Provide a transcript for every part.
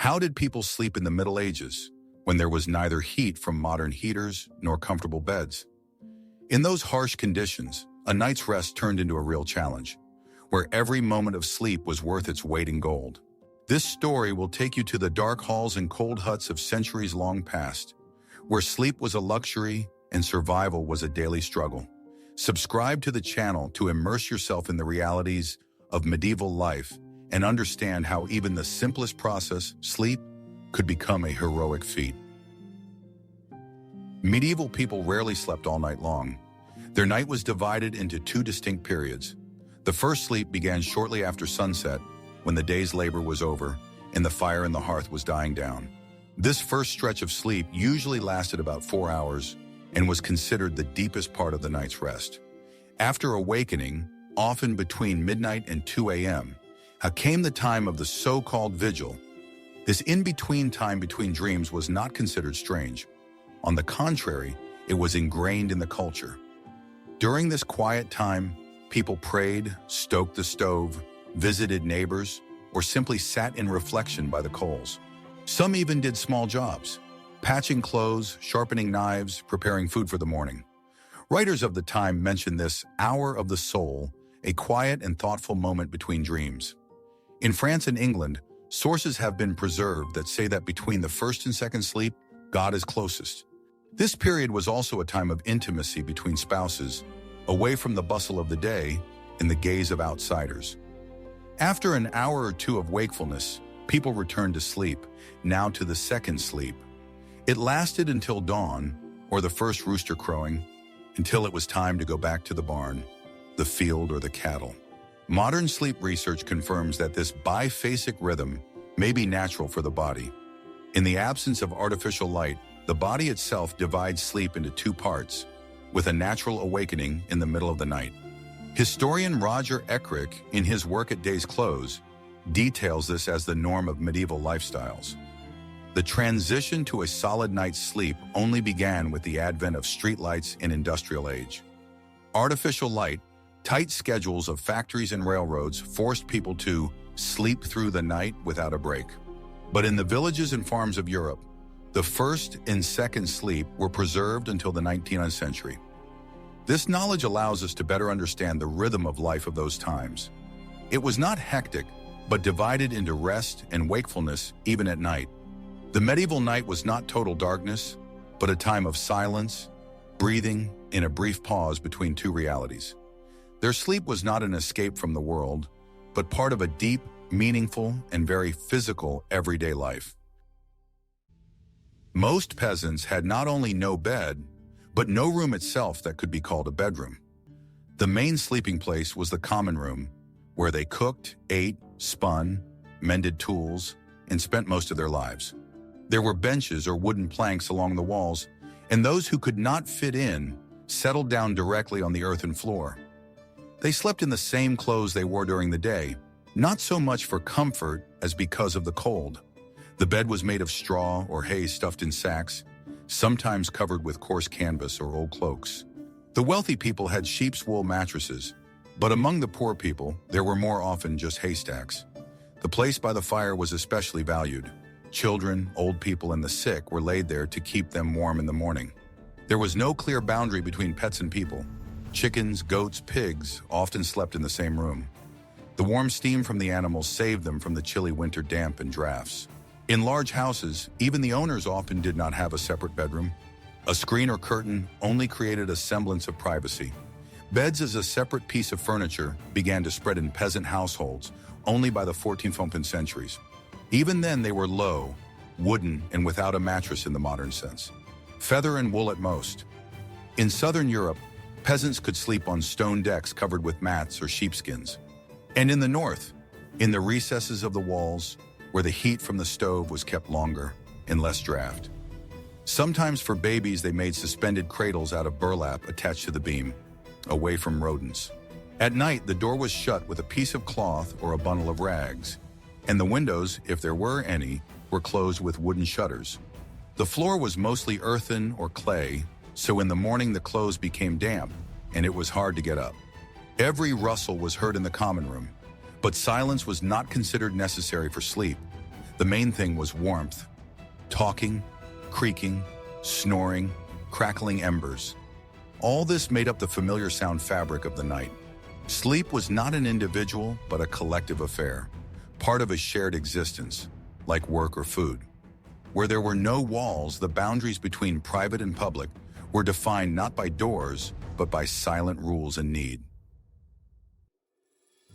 How did people sleep in the Middle Ages, when there was neither heat from modern heaters nor comfortable beds? In those harsh conditions, a night's rest turned into a real challenge, where every moment of sleep was worth its weight in gold. This story will take you to the dark halls and cold huts of centuries long past, where sleep was a luxury and survival was a daily struggle. Subscribe to the channel to immerse yourself in the realities of medieval life and understand how even the simplest process, sleep, could become a heroic feat. Medieval people rarely slept all night long. Their night was divided into two distinct periods. The first sleep began shortly after sunset, when the day's labor was over and the fire in the hearth was dying down. This first stretch of sleep usually lasted about 4 hours and was considered the deepest part of the night's rest. After awakening, often between midnight and 2 a.m., came the time of the so-called vigil. This in-between time between dreams was not considered strange. On the contrary, it was ingrained in the culture. During this quiet time, people prayed, stoked the stove, visited neighbors, or simply sat in reflection by the coals. Some even did small jobs, patching clothes, sharpening knives, preparing food for the morning. Writers of the time mention this hour of the soul, a quiet and thoughtful moment between dreams. In France and England, sources have been preserved that say that between the first and second sleep, God is closest. This period was also a time of intimacy between spouses, away from the bustle of the day and the gaze of outsiders. After an hour or two of wakefulness, people returned to sleep, now to the second sleep. It lasted until dawn, or the first rooster crowing, until it was time to go back to the barn, the field, or the cattle. Modern sleep research confirms that this biphasic rhythm may be natural for the body. In the absence of artificial light, the body itself divides sleep into two parts, with a natural awakening in the middle of the night. Historian Roger Eckrich, in his work At Day's Close, details this as the norm of medieval lifestyles. The transition to a solid night's sleep only began with the advent of streetlights in industrial age. Artificial light, tight schedules of factories and railroads forced people to sleep through the night without a break. But in the villages and farms of Europe, the first and second sleep were preserved until the 19th century. This knowledge allows us to better understand the rhythm of life of those times. It was not hectic, but divided into rest and wakefulness even at night. The medieval night was not total darkness, but a time of silence, breathing, and a brief pause between two realities. Their sleep was not an escape from the world, but part of a deep, meaningful, and very physical everyday life. Most peasants had not only no bed, but no room itself that could be called a bedroom. The main sleeping place was the common room, where they cooked, ate, spun, mended tools, and spent most of their lives. There were benches or wooden planks along the walls, and those who could not fit in settled down directly on the earthen floor. They slept in the same clothes they wore during the day, not so much for comfort as because of the cold. The bed was made of straw or hay stuffed in sacks, sometimes covered with coarse canvas or old cloaks. The wealthy people had sheep's wool mattresses, but among the poor people, there were more often just haystacks. The place by the fire was especially valued. Children, old people, and the sick were laid there to keep them warm in the morning. There was no clear boundary between pets and people. Chickens, goats, pigs often slept in the same room. The warm steam from the animals saved them from the chilly winter damp and drafts. In large houses, even the owners often did not have a separate bedroom. A screen or curtain only created a semblance of privacy. Beds as a separate piece of furniture began to spread in peasant households only by the 14th and 15th centuries. Even then they were low, wooden, and without a mattress in the modern sense. Feather and wool at most. In southern Europe, peasants could sleep on stone decks covered with mats or sheepskins. And in the north, in the recesses of the walls, where the heat from the stove was kept longer and less draft. Sometimes for babies, they made suspended cradles out of burlap attached to the beam, away from rodents. At night, the door was shut with a piece of cloth or a bundle of rags, and the windows, if there were any, were closed with wooden shutters. The floor was mostly earthen or clay, so in the morning the clothes became damp, and it was hard to get up. Every rustle was heard in the common room, but silence was not considered necessary for sleep. The main thing was warmth. Talking, creaking, snoring, crackling embers. All this made up the familiar sound fabric of the night. Sleep was not an individual, but a collective affair, part of a shared existence, like work or food. Where there were no walls, the boundaries between private and public were defined not by doors, but by silent rules and need.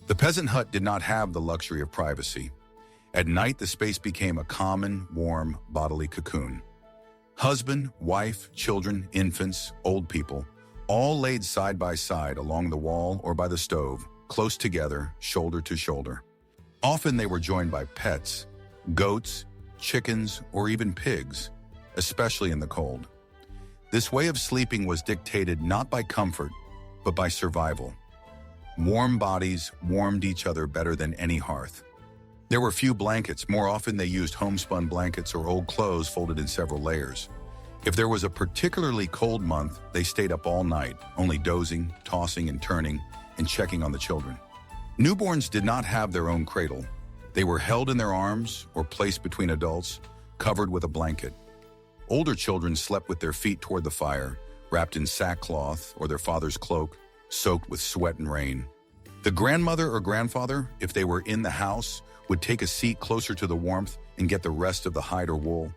The peasant hut did not have the luxury of privacy. At night, the space became a common, warm, bodily cocoon. Husband, wife, children, infants, old people, all laid side by side along the wall or by the stove, close together, shoulder to shoulder. Often they were joined by pets, goats, chickens, or even pigs, especially in the cold. This way of sleeping was dictated not by comfort, but by survival. Warm bodies warmed each other better than any hearth. There were few blankets. More often they used homespun blankets or old clothes folded in several layers. If there was a particularly cold month, they stayed up all night, only dozing, tossing and turning, and checking on the children. Newborns did not have their own cradle. They were held in their arms or placed between adults, covered with a blanket. Older children slept with their feet toward the fire, wrapped in sackcloth or their father's cloak, soaked with sweat and rain. The grandmother or grandfather, if they were in the house, would take a seat closer to the warmth and get the rest of the hide or wool.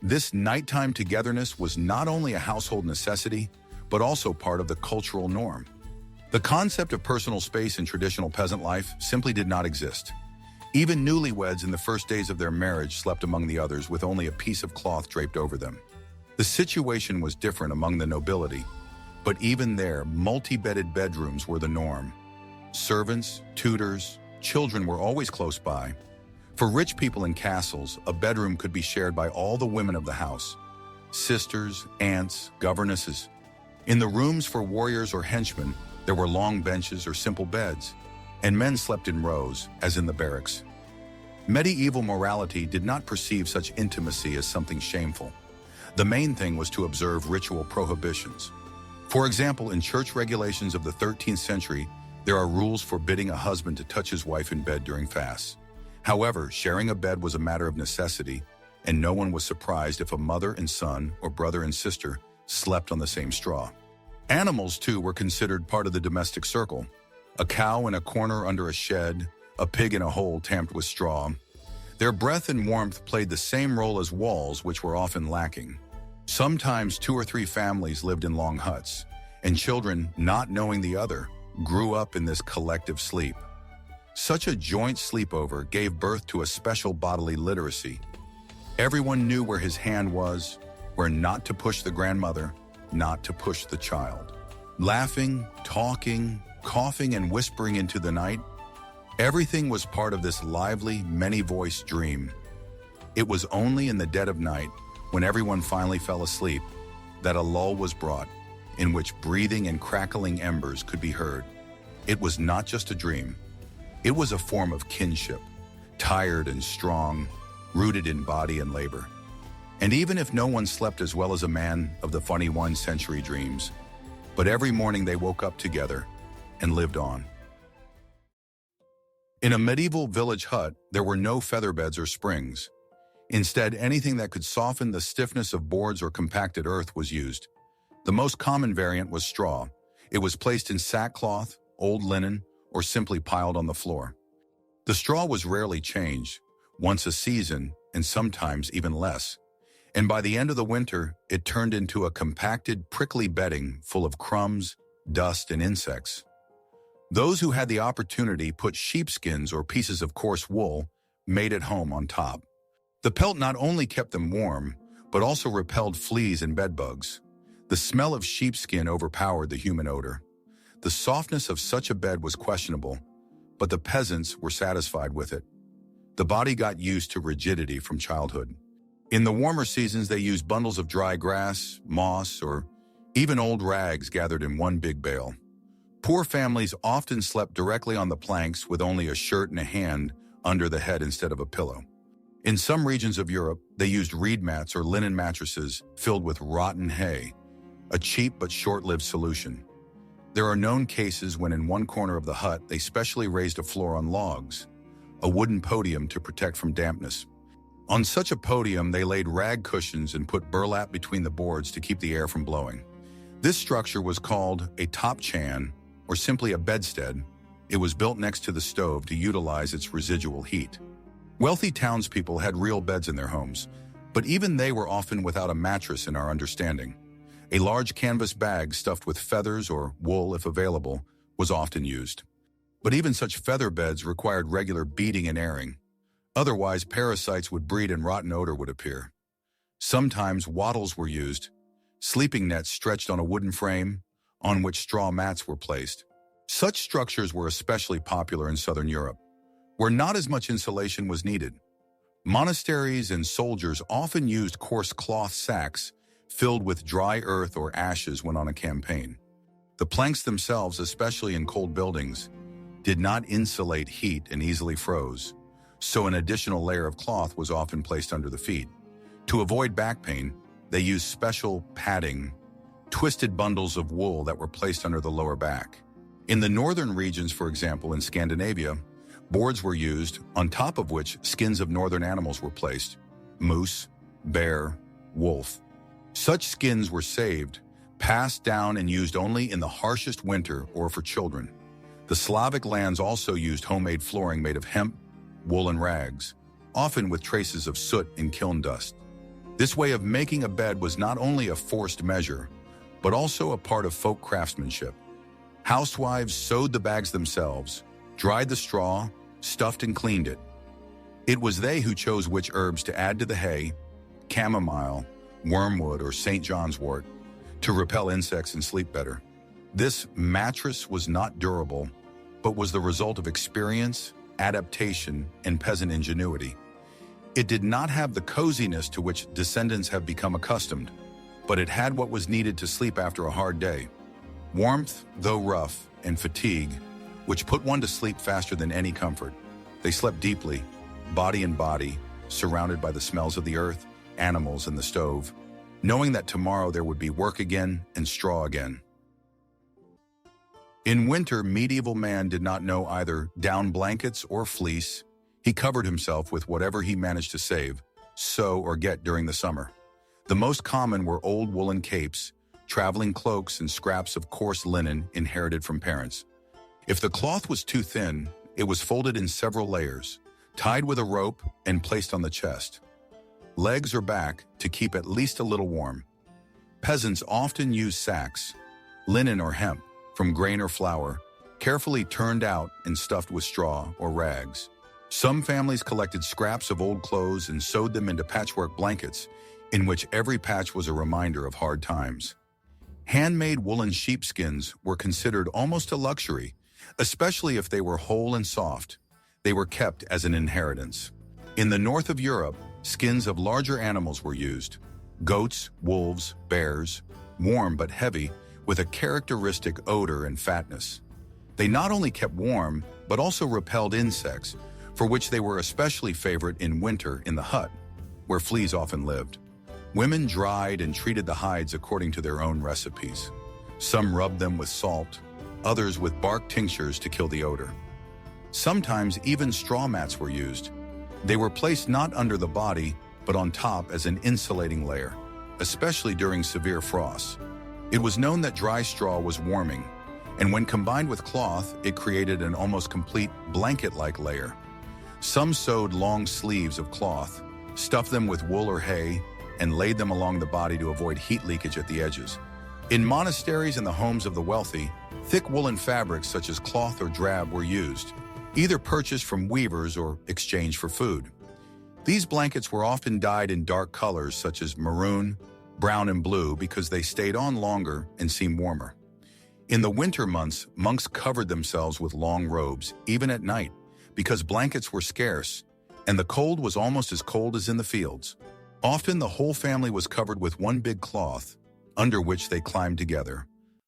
This nighttime togetherness was not only a household necessity, but also part of the cultural norm. The concept of personal space in traditional peasant life simply did not exist. Even newlyweds in the first days of their marriage slept among the others with only a piece of cloth draped over them. The situation was different among the nobility, but even there, multi-bedded bedrooms were the norm. Servants, tutors, children were always close by. For rich people in castles, a bedroom could be shared by all the women of the house: sisters, aunts, governesses. In the rooms for warriors or henchmen, there were long benches or simple beds, and men slept in rows, as in the barracks. Medieval morality did not perceive such intimacy as something shameful. The main thing was to observe ritual prohibitions. For example, in church regulations of the 13th century, there are rules forbidding a husband to touch his wife in bed during fasts. However, sharing a bed was a matter of necessity, and no one was surprised if a mother and son or brother and sister slept on the same straw. Animals, too, were considered part of the domestic circle. A cow in a corner under a shed, a pig in a hole tamped with straw. Their breath and warmth played the same role as walls, which were often lacking. Sometimes 2 or 3 families lived in long huts, and children, not knowing the other, grew up in this collective sleep. Such a joint sleepover gave birth to a special bodily literacy. Everyone knew where his hand was, where not to push the grandmother, not to push the child. Laughing, talking, coughing, and whispering into the night, everything was part of this lively, many-voiced dream. It was only in the dead of night, when everyone finally fell asleep, that a lull was brought, in which breathing and crackling embers could be heard. It was not just a dream. It was a form of kinship, tired and strong, rooted in body and labor. And even if no one slept as well as a man of the 21st century dreams, but every morning they woke up together and lived on. In a medieval village hut, there were no feather beds or springs. Instead, anything that could soften the stiffness of boards or compacted earth was used. The most common variant was straw. It was placed in sackcloth, old linen, or simply piled on the floor. The straw was rarely changed, once a season, and sometimes even less. And by the end of the winter, it turned into a compacted, prickly bedding full of crumbs, dust, and insects. Those who had the opportunity put sheepskins or pieces of coarse wool made at home on top. The pelt not only kept them warm, but also repelled fleas and bedbugs. The smell of sheepskin overpowered the human odor. The softness of such a bed was questionable, but the peasants were satisfied with it. The body got used to rigidity from childhood. In the warmer seasons, they used bundles of dry grass, moss, or even old rags gathered in one big bale. Poor families often slept directly on the planks with only a shirt and a hand under the head instead of a pillow. In some regions of Europe, they used reed mats or linen mattresses filled with rotten hay, a cheap but short-lived solution. There are known cases when in one corner of the hut they specially raised a floor on logs, a wooden podium to protect from dampness. On such a podium, they laid rag cushions and put burlap between the boards to keep the air from blowing. This structure was called a top chan, or simply a bedstead. It was built next to the stove to utilize its residual heat. Wealthy townspeople had real beds in their homes, but even they were often without a mattress in our understanding. A large canvas bag stuffed with feathers or wool, if available, was often used. But even such feather beds required regular beating and airing. Otherwise, parasites would breed and rotten odor would appear. Sometimes wattles were used, sleeping nets stretched on a wooden frame, on which straw mats were placed. Such structures were especially popular in southern Europe, where not as much insulation was needed. Monasteries and soldiers often used coarse cloth sacks filled with dry earth or ashes when on a campaign. The planks themselves, especially in cold buildings, did not insulate heat and easily froze, so an additional layer of cloth was often placed under the feet. To avoid back pain, they used special padding, twisted bundles of wool that were placed under the lower back. In the northern regions, for example, in Scandinavia, boards were used, on top of which skins of northern animals were placed: moose, bear, wolf. Such skins were saved, passed down, and used only in the harshest winter or for children. The Slavic lands also used homemade flooring made of hemp, woolen rags, often with traces of soot and kiln dust. This way of making a bed was not only a forced measure, but also a part of folk craftsmanship. Housewives sewed the bags themselves, dried the straw, stuffed and cleaned it. It was they who chose which herbs to add to the hay, chamomile, wormwood, or St. John's wort, to repel insects and sleep better. This mattress was not durable, but was the result of experience, adaptation, and peasant ingenuity. It did not have the coziness to which descendants have become accustomed, but it had what was needed to sleep after a hard day. Warmth, though rough, and fatigue, which put one to sleep faster than any comfort. They slept deeply, body in body, surrounded by the smells of the earth, animals, and the stove, knowing that tomorrow there would be work again and straw again. In winter, medieval man did not know either down blankets or fleece. He covered himself with whatever he managed to save, sew, or get during the summer. The most common were old woolen capes, traveling cloaks, and scraps of coarse linen inherited from parents. If the cloth was too thin, it was folded in several layers, tied with a rope, and placed on the chest, legs, or back to keep at least a little warm. Peasants often used sacks, linen or hemp, from grain or flour, carefully turned out and stuffed with straw or rags. Some families collected scraps of old clothes and sewed them into patchwork blankets, in which every patch was a reminder of hard times. Handmade woolen sheepskins were considered almost a luxury, especially if they were whole and soft. They were kept as an inheritance. In the north of Europe, skins of larger animals were used: goats, wolves, bears, warm but heavy, with a characteristic odor and fatness. They not only kept warm, but also repelled insects, for which they were especially favorite in winter in the hut, where fleas often lived. Women dried and treated the hides according to their own recipes. Some rubbed them with salt, others with bark tinctures to kill the odor. Sometimes even straw mats were used. They were placed not under the body, but on top as an insulating layer, especially during severe frosts. It was known that dry straw was warming, and when combined with cloth, it created an almost complete blanket-like layer. Some sewed long sleeves of cloth, stuffed them with wool or hay, and laid them along the body to avoid heat leakage at the edges. In monasteries and the homes of the wealthy, thick woolen fabrics such as cloth or drab were used, either purchased from weavers or exchanged for food. These blankets were often dyed in dark colors such as maroon, brown, and blue because they stayed on longer and seemed warmer. In the winter months, monks covered themselves with long robes, even at night, because blankets were scarce, and the cold was almost as cold as in the fields. Often the whole family was covered with one big cloth, under which they climbed together,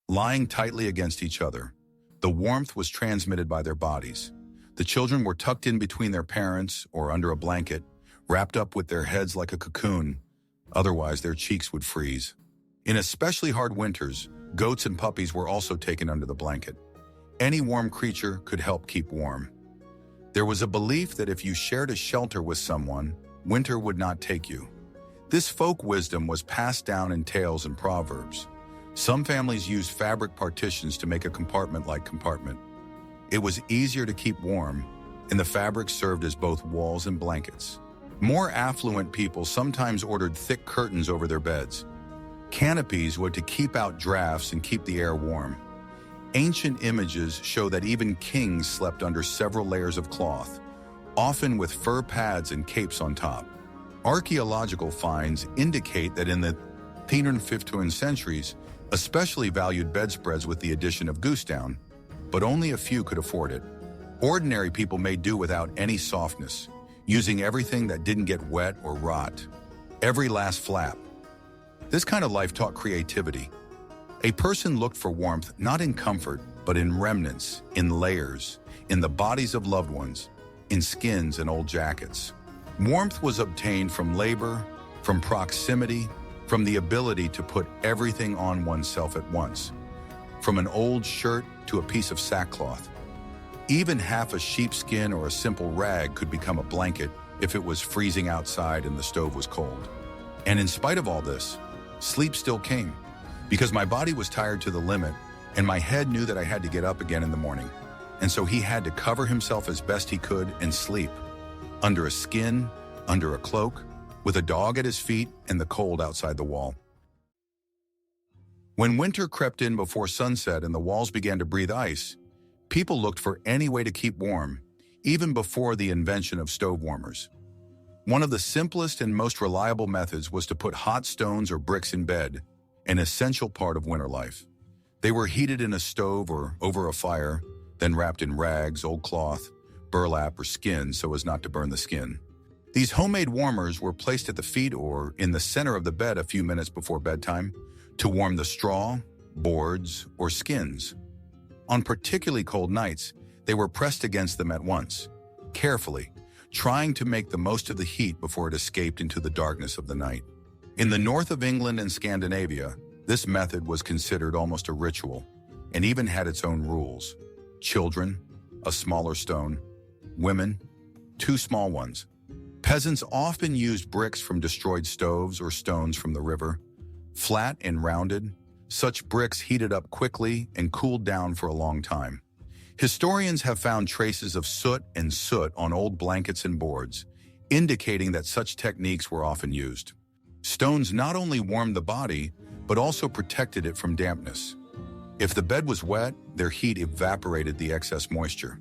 lying tightly against each other. The warmth was transmitted by their bodies. The children were tucked in between their parents or under a blanket, wrapped up with their heads like a cocoon. Otherwise, their cheeks would freeze. In especially hard winters, goats and puppies were also taken under the blanket. Any warm creature could help keep warm. There was a belief that if you shared a shelter with someone, winter would not take you. This folk wisdom was passed down in tales and proverbs. Some families used fabric partitions to make a compartment-like compartment. It was easier to keep warm, and the fabric served as both walls and blankets. More affluent people sometimes ordered thick curtains over their beds. Canopies were to keep out drafts and keep the air warm. Ancient images show that even kings slept under several layers of cloth, often with fur pads and capes on top. Archaeological finds indicate that in the 13th and 15th centuries, especially valued bedspreads with the addition of goose down, but only a few could afford it. Ordinary people made do without any softness, using everything that didn't get wet or rot. Every last flap. This kind of life taught creativity. A person looked for warmth not in comfort, but in remnants, in layers, in the bodies of loved ones, in skins and old jackets. Warmth was obtained from labor, from proximity, from the ability to put everything on oneself at once, from an old shirt to a piece of sackcloth. Even half a sheepskin or a simple rag could become a blanket if it was freezing outside and the stove was cold. And in spite of all this, sleep still came, because my body was tired to the limit and my head knew that I had to get up again in the morning. And so he had to cover himself as best he could and sleep, under a skin, under a cloak, with a dog at his feet and the cold outside the wall. When winter crept in before sunset and the walls began to breathe ice, people looked for any way to keep warm, even before the invention of stove warmers. One of the simplest and most reliable methods was to put hot stones or bricks in bed, an essential part of winter life. They were heated in a stove or over a fire, then wrapped in rags, old cloth, burlap, or skin so as not to burn the skin. These homemade warmers were placed at the feet or in the center of the bed a few minutes before bedtime to warm the straw, boards, or skins. On particularly cold nights, they were pressed against them at once, carefully, trying to make the most of the heat before it escaped into the darkness of the night. In the north of England and Scandinavia, this method was considered almost a ritual and even had its own rules. Children, a smaller stone. Women, 2 small ones. Peasants often used bricks from destroyed stoves or stones from the river. Flat and rounded, such bricks heated up quickly and cooled down for a long time. Historians have found traces of soot and soot on old blankets and boards, indicating that such techniques were often used. Stones not only warmed the body, but also protected it from dampness. If the bed was wet, their heat evaporated the excess moisture.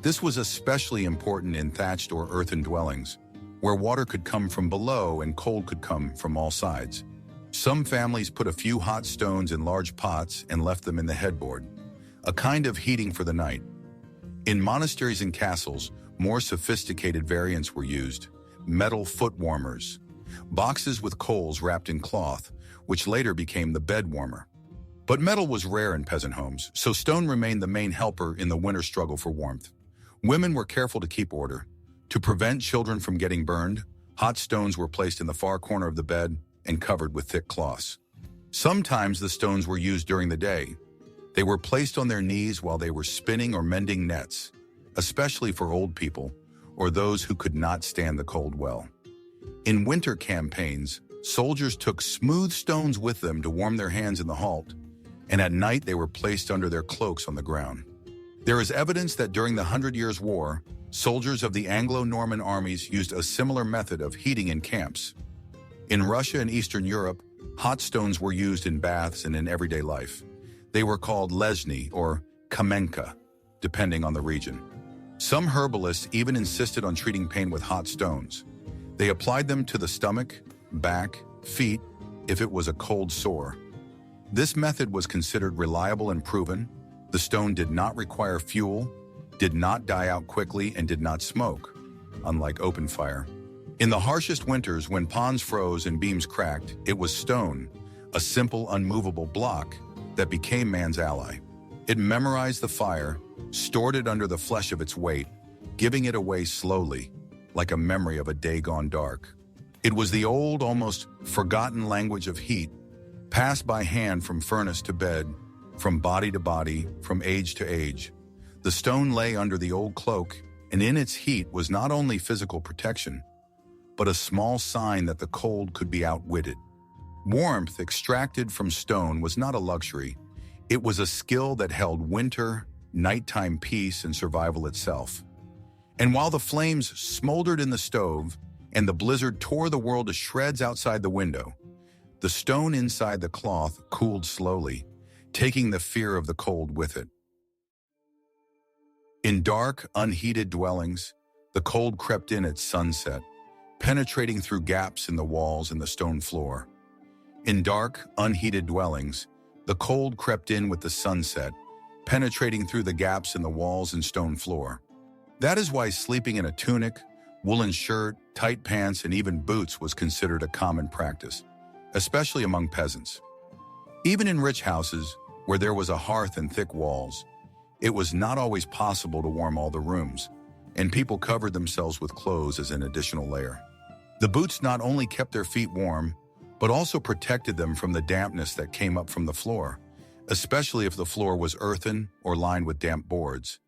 This was especially important in thatched or earthen dwellings, where water could come from below and cold could come from all sides. Some families put a few hot stones in large pots and left them in the headboard, a kind of heating for the night. In monasteries and castles, more sophisticated variants were used: metal foot warmers, boxes with coals wrapped in cloth, which later became the bed warmer. But metal was rare in peasant homes, so stone remained the main helper in the winter struggle for warmth. Women were careful to keep order. To prevent children from getting burned, hot stones were placed in the far corner of the bed and covered with thick cloths. Sometimes the stones were used during the day. They were placed on their knees while they were spinning or mending nets, especially for old people or those who could not stand the cold well. In winter campaigns, soldiers took smooth stones with them to warm their hands in the halt, and at night they were placed under their cloaks on the ground. There is evidence that during the 100 Years' War, soldiers of the Anglo-Norman armies used a similar method of heating in camps. In Russia and Eastern Europe, hot stones were used in baths and in everyday life. They were called lezhny or kamenka, depending on the region. Some herbalists even insisted on treating pain with hot stones. They applied them to the stomach, back, feet, if it was a cold sore. This method was considered reliable and proven. The stone did not require fuel, did not die out quickly, and did not smoke, unlike open fire. In the harshest winters, when ponds froze and beams cracked, it was stone, a simple, unmovable block, that became man's ally. It memorized the fire, stored it under the flesh of its weight, giving it away slowly, like a memory of a day gone dark. It was the old, almost forgotten language of heat, passed by hand from furnace to bed, from body to body, from age to age. The stone lay under the old cloak, and in its heat was not only physical protection, but a small sign that the cold could be outwitted. Warmth extracted from stone was not a luxury. It was a skill that held winter, nighttime peace, and survival itself. And while the flames smoldered in the stove and the blizzard tore the world to shreds outside the window, the stone inside the cloth cooled slowly, taking the fear of the cold with it. In dark, unheated dwellings, the cold crept in at sunset, penetrating through gaps in the walls and the stone floor. In dark, unheated dwellings, the cold crept in with the sunset, penetrating through the gaps in the walls and stone floor. That is why sleeping in a tunic, woolen shirt, tight pants, and even boots was considered a common practice, especially among peasants. Even in rich houses, where there was a hearth and thick walls, it was not always possible to warm all the rooms, and people covered themselves with clothes as an additional layer. The boots not only kept their feet warm, but also protected them from the dampness that came up from the floor, especially if the floor was earthen or lined with damp boards.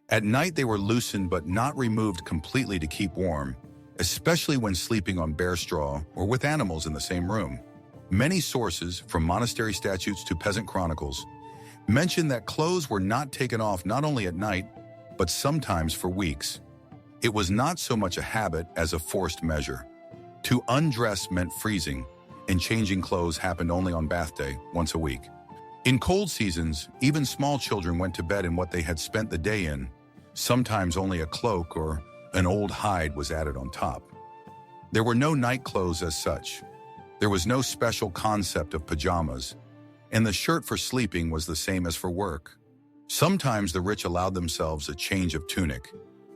At night, they were loosened but not removed completely to keep warm, especially when sleeping on bare straw or with animals in the same room. Many sources, from monastery statutes to peasant chronicles, mention that clothes were not taken off not only at night, but sometimes for weeks. It was not so much a habit as a forced measure. To undress meant freezing, and changing clothes happened only on bath day, once a week. In cold seasons, even small children went to bed in what they had spent the day in. Sometimes only a cloak or an old hide was added on top. There were no night clothes as such. There was no special concept of pajamas, and the shirt for sleeping was the same as for work. Sometimes the rich allowed themselves a change of tunic,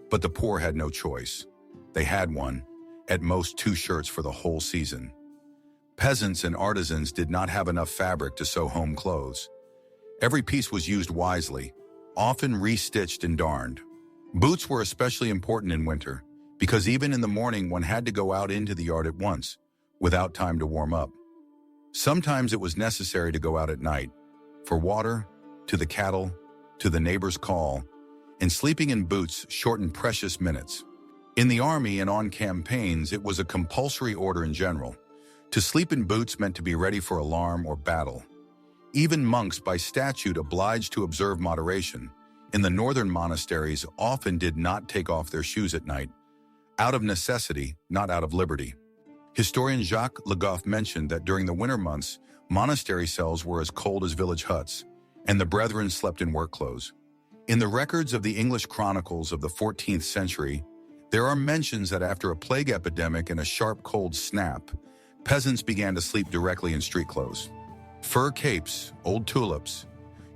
but the poor had no choice. They had one, at most 2 shirts for the whole season. Peasants and artisans did not have enough fabric to sew home clothes. Every piece was used wisely, often restitched and darned. Boots were especially important in winter, because even in the morning one had to go out into the yard at once, without time to warm up. Sometimes it was necessary to go out at night, for water, to the cattle, to the neighbor's call, and sleeping in boots shortened precious minutes. In the army and on campaigns, it was a compulsory order in general. To sleep in boots meant to be ready for alarm or battle. Even monks by statute obliged to observe moderation. In the northern monasteries often did not take off their shoes at night, out of necessity, not out of liberty. Historian Jacques Le Goff mentioned that during the winter months, monastery cells were as cold as village huts, and the brethren slept in work clothes. In the records of the English chronicles of the 14th century, there are mentions that after a plague epidemic and a sharp cold snap, peasants began to sleep directly in street clothes. Fur capes, old tulips,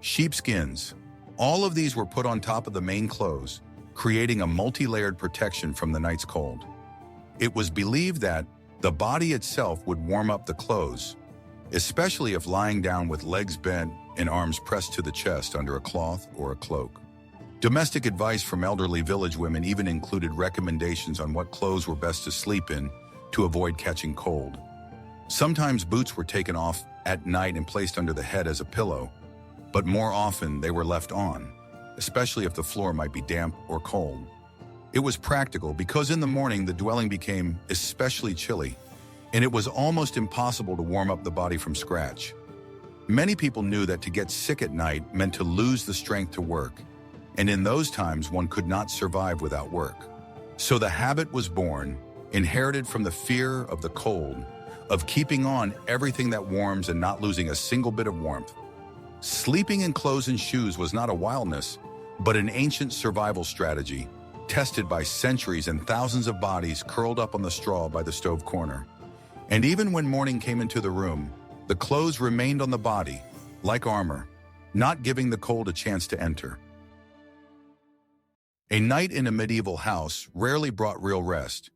sheepskins, all of these were put on top of the main clothes, creating a multi-layered protection from the night's cold. It was believed that the body itself would warm up the clothes, especially if lying down with legs bent and arms pressed to the chest under a cloth or a cloak. Domestic advice from elderly village women even included recommendations on what clothes were best to sleep in to avoid catching cold. Sometimes boots were taken off at night and placed under the head as a pillow, but more often they were left on, especially if the floor might be damp or cold. It was practical because in the morning the dwelling became especially chilly, and it was almost impossible to warm up the body from scratch. Many people knew that to get sick at night meant to lose the strength to work, and in those times one could not survive without work. So the habit was born, inherited from the fear of the cold, of keeping on everything that warms and not losing a single bit of warmth. Sleeping in clothes and shoes was not a wildness, but an ancient survival strategy, tested by centuries and thousands of bodies curled up on the straw by the stove corner. And even when morning came into the room, the clothes remained on the body, like armor, not giving the cold a chance to enter. A night in a medieval house rarely brought real rest.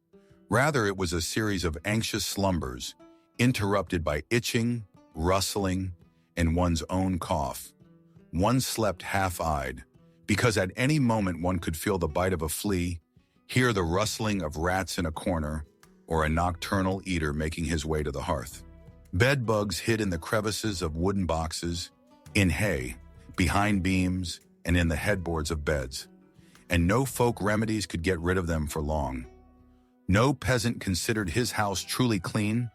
Rather, it was a series of anxious slumbers, interrupted by itching, rustling, and one's own cough. One slept half-eyed, because at any moment one could feel the bite of a flea, hear the rustling of rats in a corner, or a nocturnal eater making his way to the hearth. Bed bugs hid in the crevices of wooden boxes, in hay, behind beams, and in the headboards of beds, and no folk remedies could get rid of them for long. No peasant considered his house truly clean,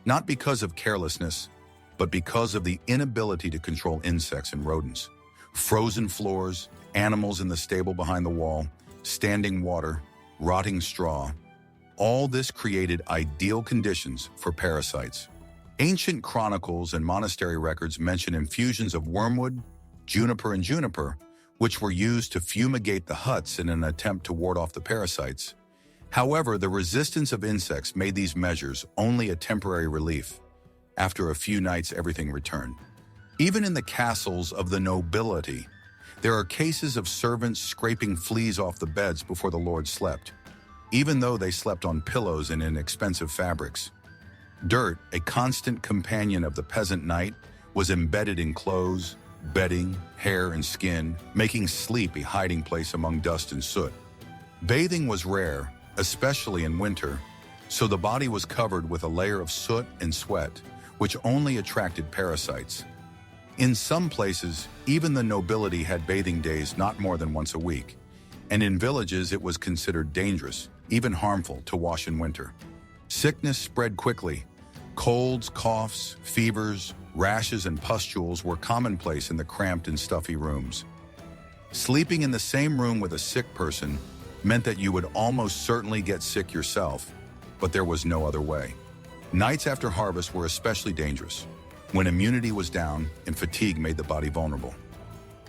not because of carelessness, but because of the inability to control insects and rodents. Frozen floors, animals in the stable behind the wall, standing water, rotting straw. All this created ideal conditions for parasites. Ancient chronicles and monastery records mention infusions of wormwood, juniper, and juniper, which were used to fumigate the huts in an attempt to ward off the parasites. However, the resistance of insects made these measures only a temporary relief. After a few nights, everything returned. Even in the castles of the nobility, there are cases of servants scraping fleas off the beds before the lord slept, even though they slept on pillows and in expensive fabrics. Dirt, a constant companion of the peasant night, was embedded in clothes, bedding, hair, and skin, making sleep a hiding place among dust and soot. Bathing was rare, especially in winter, so the body was covered with a layer of soot and sweat, which only attracted parasites. In some places, even the nobility had bathing days not more than once a week, and in villages it was considered dangerous, even harmful, to wash in winter. Sickness spread quickly. Colds, coughs, fevers, rashes, and pustules were commonplace in the cramped and stuffy rooms. Sleeping in the same room with a sick person meant that you would almost certainly get sick yourself, but there was no other way. Nights after harvest were especially dangerous, when immunity was down and fatigue made the body vulnerable.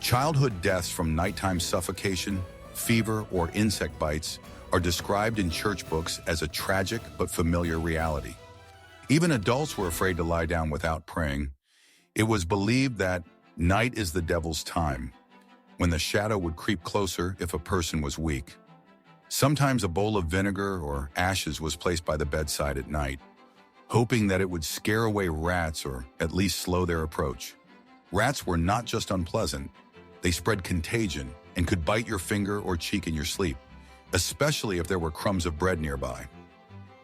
Childhood deaths from nighttime suffocation, fever, or insect bites are described in church books as a tragic but familiar reality. Even adults were afraid to lie down without praying. It was believed that night is the devil's time, when the shadow would creep closer if a person was weak. Sometimes a bowl of vinegar or ashes was placed by the bedside at night, hoping that it would scare away rats or at least slow their approach. Rats were not just unpleasant, they spread contagion and could bite your finger or cheek in your sleep, especially if there were crumbs of bread nearby.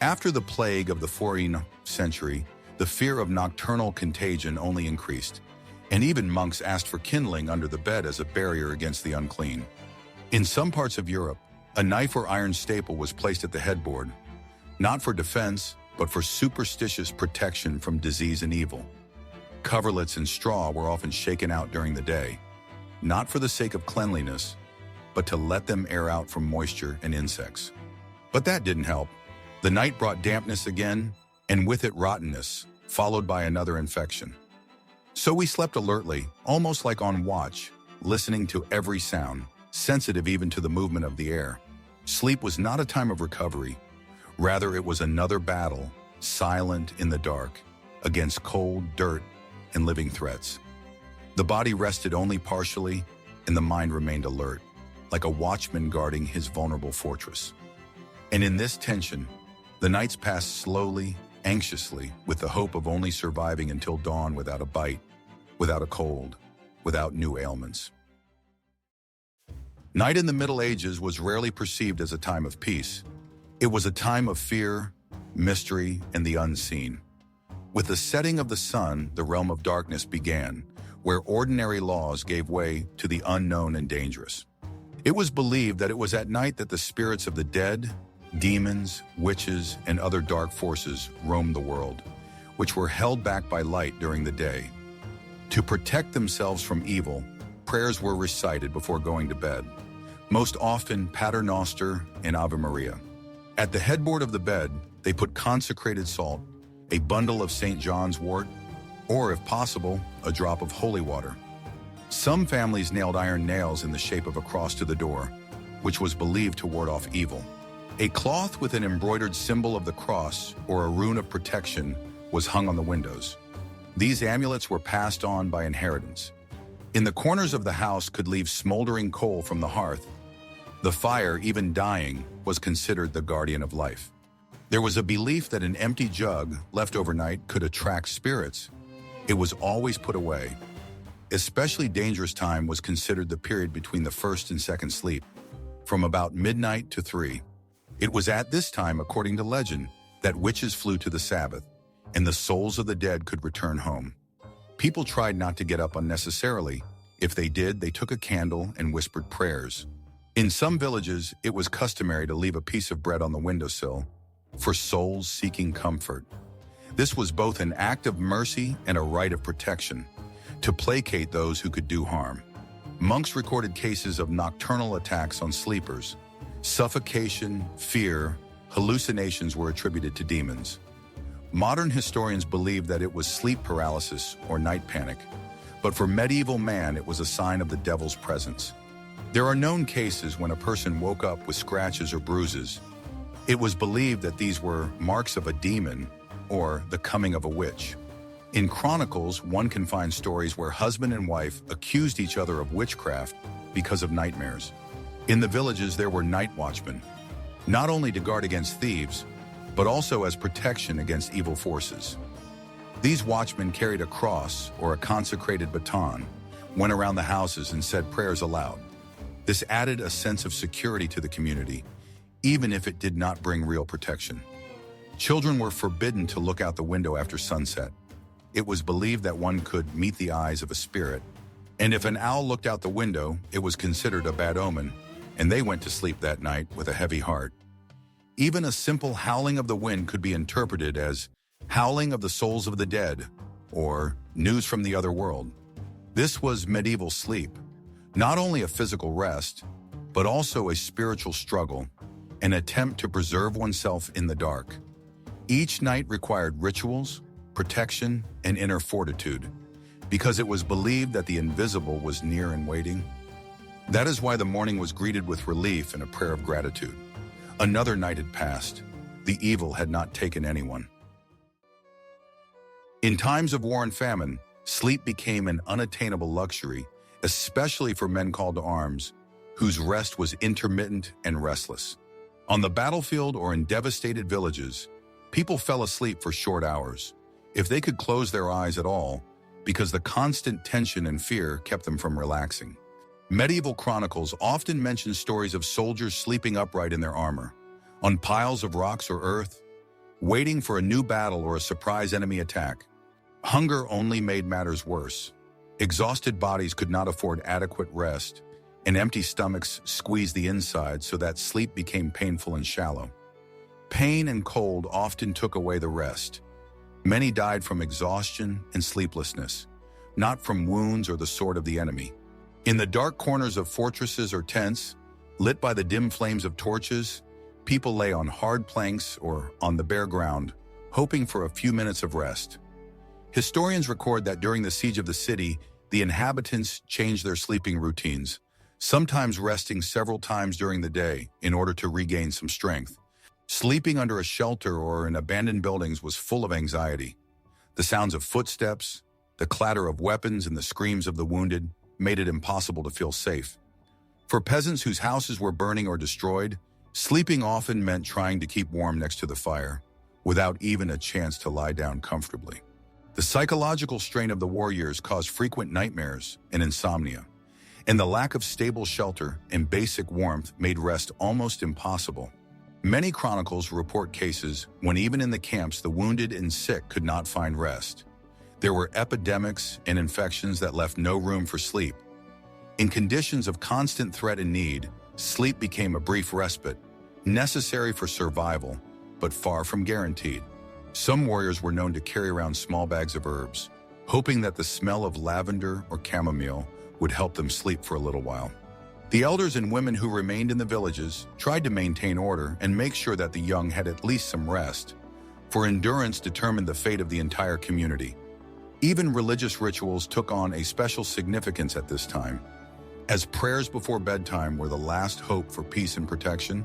After the plague of the 14th century, the fear of nocturnal contagion only increased, and even monks asked for kindling under the bed as a barrier against the unclean. In some parts of Europe, a knife or iron staple was placed at the headboard, not for defense, but for superstitious protection from disease and evil. Coverlets and straw were often shaken out during the day, not for the sake of cleanliness, but to let them air out from moisture and insects. But that didn't help. The night brought dampness again, and with it rottenness, followed by another infection. So we slept alertly, almost like on watch, listening to every sound, sensitive even to the movement of the air. Sleep was not a time of recovery. Rather, it was another battle, silent in the dark, against cold, dirt, and living threats. The body rested only partially, and the mind remained alert, like a watchman guarding his vulnerable fortress. And in this tension, the nights passed slowly, anxiously, with the hope of only surviving until dawn without a bite, without a cold, without new ailments. Night in the Middle Ages was rarely perceived as a time of peace. It was a time of fear, mystery, and the unseen. With the setting of the sun, the realm of darkness began, where ordinary laws gave way to the unknown and dangerous. It was believed that it was at night that the spirits of the dead, demons, witches, and other dark forces roamed the world, which were held back by light during the day. To protect themselves from evil, prayers were recited before going to bed, most often Pater Noster and Ave Maria. At the headboard of the bed, they put consecrated salt, a bundle of St. John's wort, or, if possible, a drop of holy water. Some families nailed iron nails in the shape of a cross to the door, which was believed to ward off evil. A cloth with an embroidered symbol of the cross or a rune of protection was hung on the windows. These amulets were passed on by inheritance. In the corners of the house could leave smoldering coal from the hearth. The fire, even dying, was considered the guardian of life. There was a belief that an empty jug left overnight could attract spirits. It was always put away. Especially dangerous time was considered the period between the first and second sleep, from about midnight to 3. It was at this time, according to legend, that witches flew to the Sabbath, and the souls of the dead could return home. People tried not to get up unnecessarily. If they did, they took a candle and whispered prayers. In some villages, it was customary to leave a piece of bread on the windowsill, for souls seeking comfort. This was both an act of mercy and a rite of protection, to placate those who could do harm. Monks recorded cases of nocturnal attacks on sleepers. Suffocation, fear, hallucinations were attributed to demons. Modern historians believe that it was sleep paralysis or night panic, but for medieval man it was a sign of the devil's presence. There are known cases when a person woke up with scratches or bruises. It was believed that these were marks of a demon or the coming of a witch. In chronicles, one can find stories where husband and wife accused each other of witchcraft because of nightmares. In the villages, there were night watchmen, not only to guard against thieves, but also as protection against evil forces. These watchmen carried a cross or a consecrated baton, went around the houses and said prayers aloud. This added a sense of security to the community, even if it did not bring real protection. Children were forbidden to look out the window after sunset. It was believed that one could meet the eyes of a spirit, and if an owl looked out the window, it was considered a bad omen, and they went to sleep that night with a heavy heart. Even a simple howling of the wind could be interpreted as howling of the souls of the dead, or news from the other world. This was medieval sleep, not only a physical rest, but also a spiritual struggle, an attempt to preserve oneself in the dark. Each night required rituals, protection, and inner fortitude, because it was believed that the invisible was near and waiting. That is why the morning was greeted with relief and a prayer of gratitude. Another night had passed. The evil had not taken anyone. In times of war and famine, sleep became an unattainable luxury, especially for men called to arms, whose rest was intermittent and restless. On the battlefield or in devastated villages, people fell asleep for short hours, if they could close their eyes at all, because the constant tension and fear kept them from relaxing. Medieval chronicles often mention stories of soldiers sleeping upright in their armor, on piles of rocks or earth, waiting for a new battle or a surprise enemy attack. Hunger only made matters worse. Exhausted bodies could not afford adequate rest, and empty stomachs squeezed the inside so that sleep became painful and shallow. Pain and cold often took away the rest. Many died from exhaustion and sleeplessness, not from wounds or the sword of the enemy. In the dark corners of fortresses or tents, lit by the dim flames of torches, people lay on hard planks or on the bare ground, hoping for a few minutes of rest. Historians record that during the siege of the city, the inhabitants changed their sleeping routines, sometimes resting several times during the day in order to regain some strength. Sleeping under a shelter or in abandoned buildings was full of anxiety. The sounds of footsteps, the clatter of weapons, and the screams of the wounded made it impossible to feel safe. For peasants whose houses were burning or destroyed, sleeping often meant trying to keep warm next to the fire, without even a chance to lie down comfortably. The psychological strain of the war years caused frequent nightmares and insomnia, and the lack of stable shelter and basic warmth made rest almost impossible. Many chronicles report cases when even in the camps the wounded and sick could not find rest. There were epidemics and infections that left no room for sleep. In conditions of constant threat and need, sleep became a brief respite, necessary for survival, but far from guaranteed. Some warriors were known to carry around small bags of herbs, hoping that the smell of lavender or chamomile would help them sleep for a little while. The elders and women who remained in the villages tried to maintain order and make sure that the young had at least some rest, for endurance determined the fate of the entire community. Even religious rituals took on a special significance at this time, as prayers before bedtime were the last hope for peace and protection.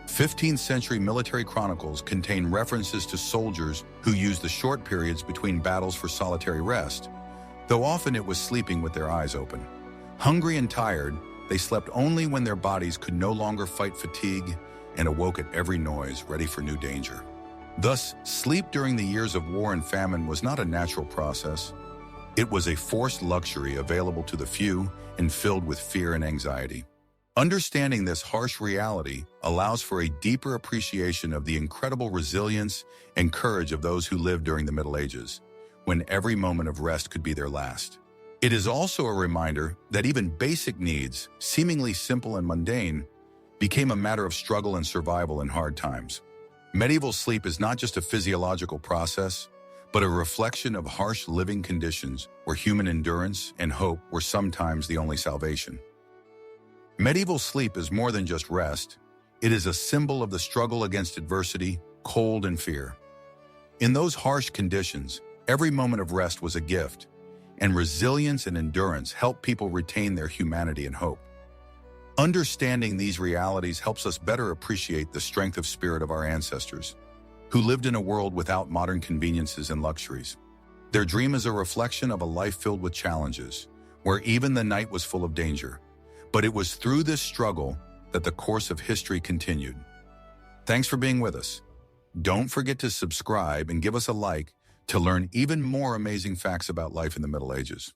15th century military chronicles contain references to soldiers who used the short periods between battles for solitary rest, though often it was sleeping with their eyes open. Hungry and tired, they slept only when their bodies could no longer fight fatigue and awoke at every noise, ready for new danger. Thus, sleep during the years of war and famine was not a natural process. It was a forced luxury available to the few and filled with fear and anxiety. Understanding this harsh reality allows for a deeper appreciation of the incredible resilience and courage of those who lived during the Middle Ages, when every moment of rest could be their last. It is also a reminder that even basic needs, seemingly simple and mundane, became a matter of struggle and survival in hard times. Medieval sleep is not just a physiological process, but a reflection of harsh living conditions where human endurance and hope were sometimes the only salvation. Medieval sleep is more than just rest. It is a symbol of the struggle against adversity, cold, and fear. In those harsh conditions, every moment of rest was a gift, and resilience and endurance helped people retain their humanity and hope. Understanding these realities helps us better appreciate the strength of spirit of our ancestors, who lived in a world without modern conveniences and luxuries. Their dream is a reflection of a life filled with challenges, where even the night was full of danger. But it was through this struggle that the course of history continued. Thanks for being with us. Don't forget to subscribe and give us a like to learn even more amazing facts about life in the Middle Ages.